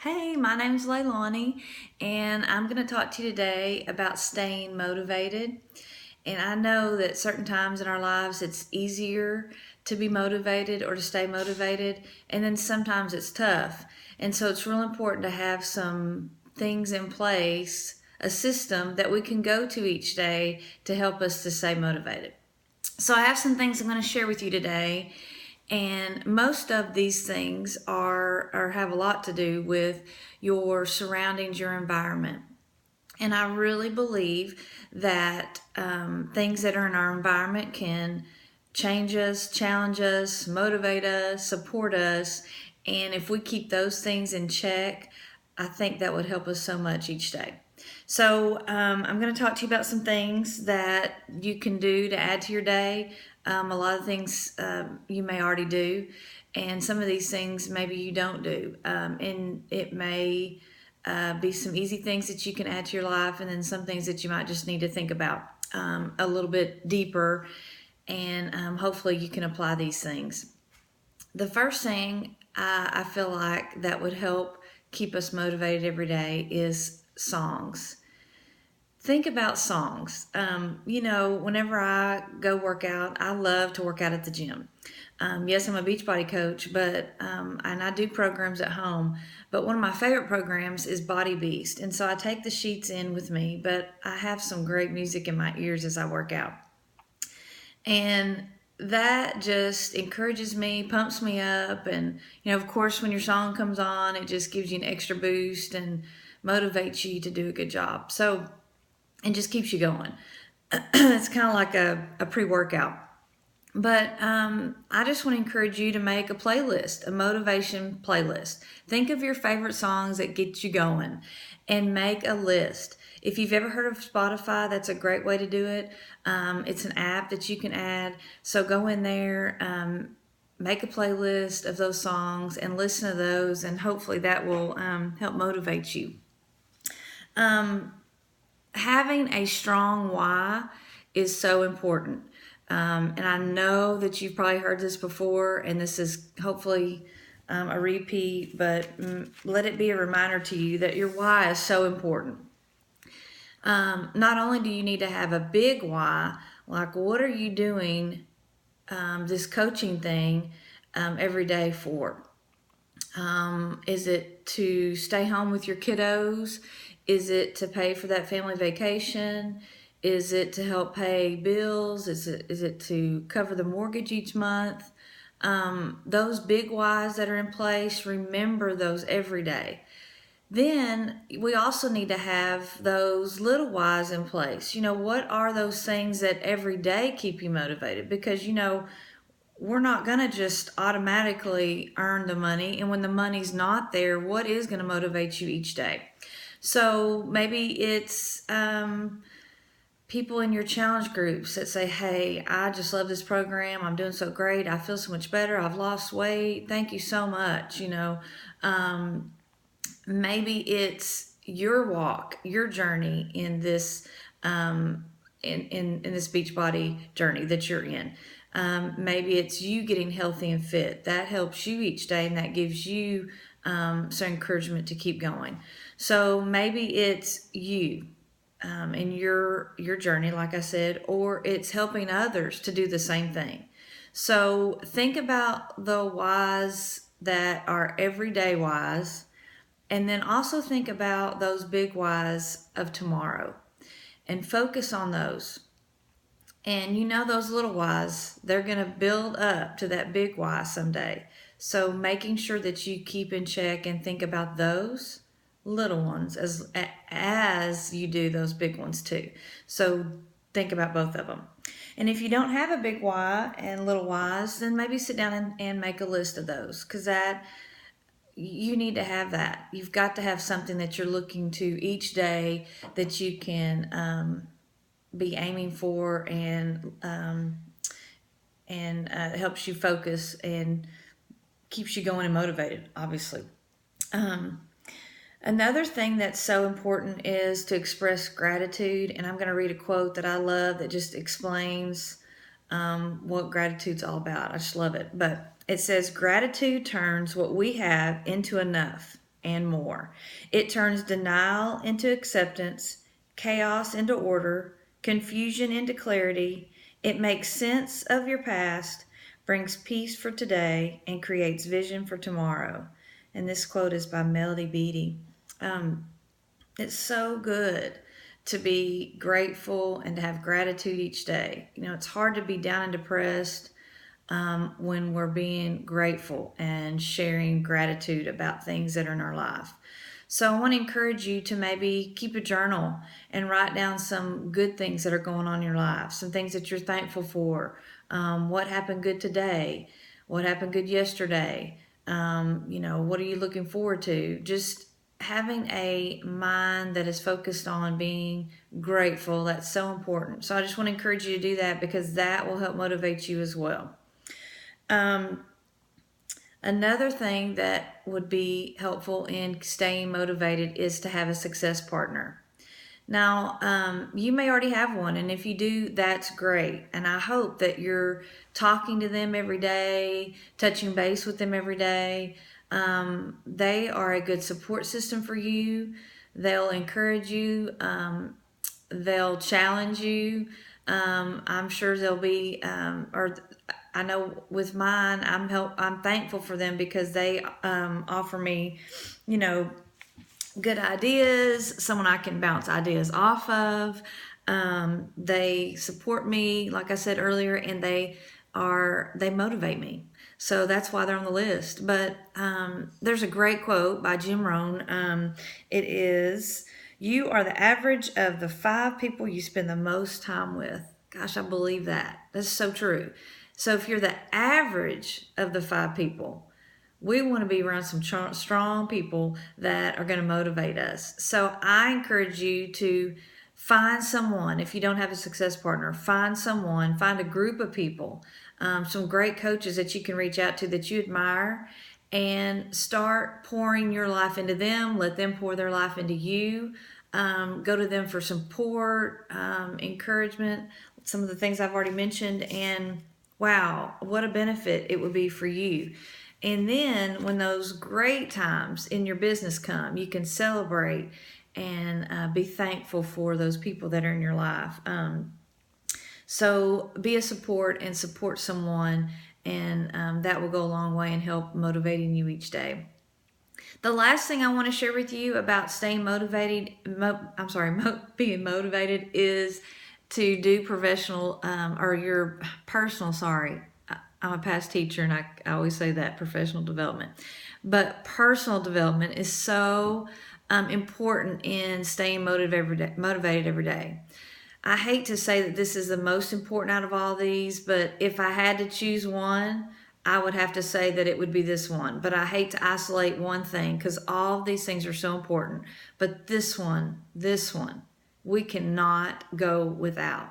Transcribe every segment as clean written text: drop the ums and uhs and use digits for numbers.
Hey, my name's Leilani, and I'm going to talk to you today about staying motivated. And I know that certain times in our lives it's easier to be motivated or to stay motivated, and then sometimes it's tough. And so it's real important to have some things in place, a system that we can go to each day to help us to stay motivated. So I have some things I'm going to share with you today, and most of these things are or have a lot to do with your surroundings, your environment. And I really believe that things that are in our environment can change us, challenge us, motivate us, support us. And if we keep those things in check, I think that would help us so much each day. So, I'm going to talk to you about some things that you can do to add to your day. A lot of things you may already do, and some of these things maybe you don't do. And it may be some easy things that you can add to your life, and then some things that you might just need to think about a little bit deeper, and hopefully you can apply these things. The first thing I feel like that would help keep us motivated every day is songs. Think about songs. Whenever I go work out, I love to work out at the gym. Yes, I'm a Beachbody coach, but and I do programs at home. But one of my favorite programs is Body Beast, and so I take the sheets in with me. But I have some great music in my ears as I work out, and that just encourages me, pumps me up, and of course, when your song comes on, it just gives you an extra boost and motivates you to do a good job. So and just keeps you going. It's kind of like a pre workout. But I just want to encourage you to make a playlist, a motivation playlist. Think of your favorite songs that get you going and make a list. If you've ever heard of Spotify, that's a great way to do it. It's an app that you can add. So go in there, make a playlist of those songs and listen to those, and hopefully that will help motivate you. Having a strong why is so important. And I know that you've probably heard this before, and this is hopefully a repeat, but let it be a reminder to you that your why is so important. Not only do you need to have a big why, like what are you doing this coaching thing every day for? Is it to stay home with your kiddos? Is it to pay for that family vacation? Is it to help pay bills? Is it to cover the mortgage each month? Those big whys that are in place, remember those every day. Then we also need to have those little whys in place. What are those things that every day keep you motivated? Because, we're not going to just automatically earn the money. And when the money's not there, what is going to motivate you each day? So maybe it's people in your challenge groups that say, hey, I just love this program. I'm doing so great. I feel so much better. I've lost weight. Thank you so much. Maybe it's your walk, your journey in this in this Beachbody journey that you're in. Maybe it's you getting healthy and fit. That helps you each day, and that gives you some encouragement to keep going. So maybe it's you in your journey, like I said, or it's helping others to do the same thing. So think about the whys that are everyday whys, and then also think about those big whys of tomorrow and focus on those. And those little whys, they're going to build up to that big why someday. So making sure that you keep in check and think about those little ones as you do those big ones too. So think about both of them. And if you don't have a big why and little whys, then maybe sit down and make a list of those, because that you need to have that. You've got to have something that you're looking to each day that you can be aiming for, and helps you focus and keeps you going and motivated, obviously. Another thing that's so important is to express gratitude, and I'm going to read a quote that I love that just explains what gratitude's all about. I just love it. But it says, gratitude turns what we have into enough. and more. It turns denial into acceptance, chaos into order, confusion into clarity. It makes sense of your past, brings peace for today, and creates vision for tomorrow. And this quote is by Melody Beattie. Um, it's so good to be grateful and to have gratitude each day. You know, it's hard to be down and depressed when we're being grateful and sharing gratitude about things that are in our life. So I want to encourage you to maybe keep a journal and write down some good things that are going on in your life, some things that you're thankful for. What happened good today? What happened good yesterday? What are you looking forward to? Just having a mind that is focused on being grateful, that's so important. So I just want to encourage you to do that because that will help motivate you as well. Um, Another thing that would be helpful in staying motivated is to have a success partner. Now, you may already have one, and if you do, that's great. And I hope that you're talking to them every day, touching base with them every day. They are a good support system for you. They'll encourage you. They'll challenge you. I'm sure they'll be, or I know with mine, I'm thankful for them because they offer me, you know, good ideas, someone I can bounce ideas off of. They support me, like I said earlier, and they motivate me. So that's why they're on the list. But there's a great quote by Jim Rohn. It is, "You are the average of the 5 people you spend the most time with." Gosh, I believe that. That's so true. So if you're the average of the 5 people, we want to be around some strong people that are going to motivate us. So I encourage you to find someone. If you don't have a success partner, find someone, find a group of people, some great coaches that you can reach out to that you admire, and start pouring your life into them. Let them pour their life into you. Go to them for support, encouragement, some of the things I've already mentioned, and wow, what a benefit it would be for you. And then when those great times in your business come, you can celebrate and be thankful for those people that are in your life. So be a support and support someone, and that will go a long way in help motivating you each day. The last thing I want to share with you about staying motivated, being motivated is to do professional or your personal, sorry. I'm a past teacher and I always say that professional development. But personal development is so important in staying motivated every day. I hate to say that this is the most important out of all these, but if I had to choose one, I would have to say that it would be this one. But I hate to isolate one thing because all of these things are so important. But this one, we cannot go without.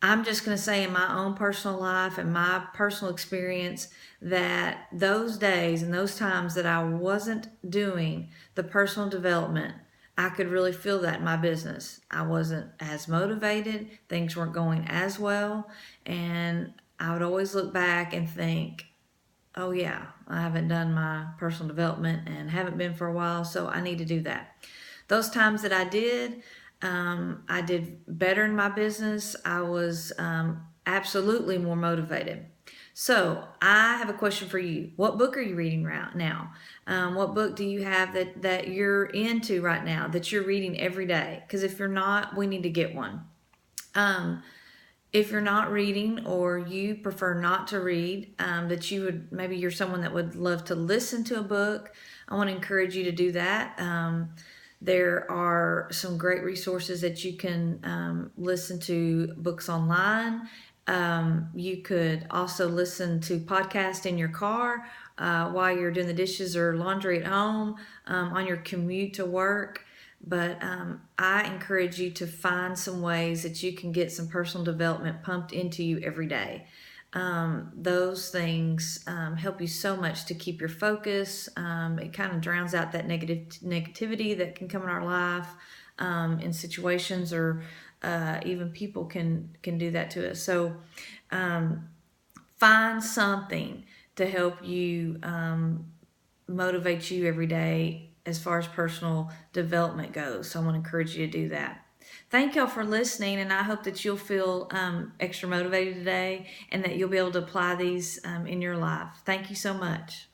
I'm just going to say in my own personal life and my personal experience that those days and those times that I wasn't doing the personal development, I could really feel that in my business. I wasn't as motivated, things weren't going as well, and I would always look back and think, oh yeah, I haven't done my personal development and haven't been for a while, so I need to do that. Those times that I did better in my business. I was absolutely more motivated. So I have a question for you. What book are you reading right now? What book do you have that you're into right now, that you're reading every day? Because if you're not, we need to get one. If you're not reading or you prefer not to read, that you would, maybe you're someone that would love to listen to a book, I want to encourage you to do that. There are some great resources that you can listen to books online. You could also listen to podcasts in your car while you're doing the dishes or laundry at home, on your commute to work. But I encourage you to find some ways that you can get some personal development pumped into you every day. Those things help you so much to keep your focus. It kind of drowns out that negativity that can come in our life in situations, or even people can do that to us. So find something to help you motivate you every day as far as personal development goes. So I want to encourage you to do that. Thank y'all for listening, and I hope that you'll feel extra motivated today and that you'll be able to apply these in your life. Thank you so much.